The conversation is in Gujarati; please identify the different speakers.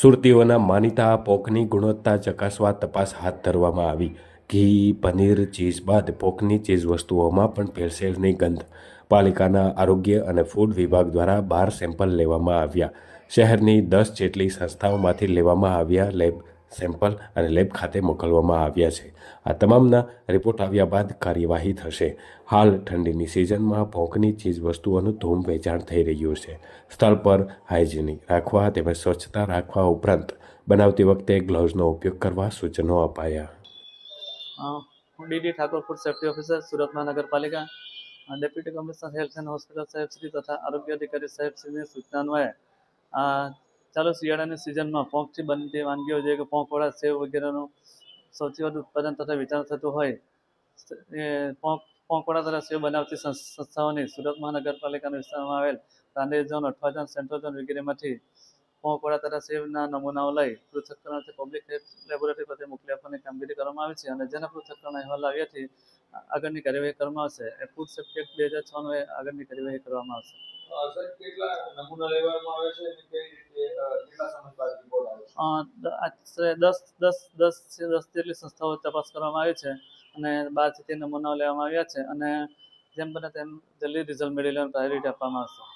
Speaker 1: સુરતીઓના માનીતા પોકની ગુણવત્તા ચકાસવા તપાસ હાથ ધરવામાં આવી. ઘી, પનીર, ચીઝ બાદ પોકની ચીઝ વસ્તુઓમાં પણ ભેળસેળની ગંધ. પાલિકાના આરોગ્ય અને ફૂડ વિભાગ દ્વારા 12 સેમ્પલ લેવામાં આવ્યા. શહેરની 10 જેટલી સંસ્થાઓમાંથી લેવામાં આવ્યા લેબ સેમ્પલ અને લેબ ખાતે મોકલવામાં આવ્યા છે. આ તમામના રિપોર્ટ આવ્યા બાદ કાર્યવાહી થશે. હાલ ઠંડીની સિઝનમાં પોકની ચીજ વસ્તુઓનું ધૂમ વેચાણ થઈ રહ્યું છે. સ્થળ પર હાઇજીનિક રાખવા તેમજ સ્વચ્છતા રાખવા ઉપરાંત બનાવતી વખતે ગ્લવ્સનો ઉપયોગ કરવા સૂચનો અપાયા.
Speaker 2: હું DD Thakor, food safety officer, Surat Mahanagarpalika. Deputy commissioner health and hospital સાહેબ શ્રી તથા આરોગ્ય અધિકારી સાહેબ શ્રીની સૂચના અન્વયે ચાલુ શિયાળાની સિઝનમાં પોંકથી બનતી વાનગીઓ જેવી કે પોંકવડા, સેવ વગેરેનું સૌથી વધુ ઉત્પાદન તથા વેચાણ થતું હોય એ પોંકવડા તથા સેવ બનાવતી સંસ્થાઓની સુરત મહાનગરપાલિકાના વિસ્તારમાં આવેલ Rander zone, Athwa zone, central zone વગેરેમાંથી પોંકવડા તથા સેવના નમૂનાઓ લઈ પૃથ્થકરણથી પબ્લિક હેલ્થ લેબોરેટરી ખાતે મોકલી આપવાની કામગીરી કરવામાં આવી છે અને જેના પૃથ્થકરણ અહેવાલ આવ્યાથી આગળની કાર્યવાહી કરવામાં આવશે. ફૂડ સેફ્ટી એક્ટ 2006 આગળની કાર્યવાહી કરવામાં આવશે.
Speaker 3: કેટલા નમૂના લેવામાં આવે છે અને કઈ રીતે કેટલા સમય બાદ રિપોર્ટ આવે છે?
Speaker 2: આશરે 10 જેટલી સંસ્થાઓ તપાસ કરવામાં આવી છે અને 12 થી 13 નમૂનાઓ લેવામાં આવ્યા છે અને જેમ બને તેમ જલ્દી રિઝલ્ટ મેળવી લેવાની પ્રાયોરિટી આપવામાં આવશે.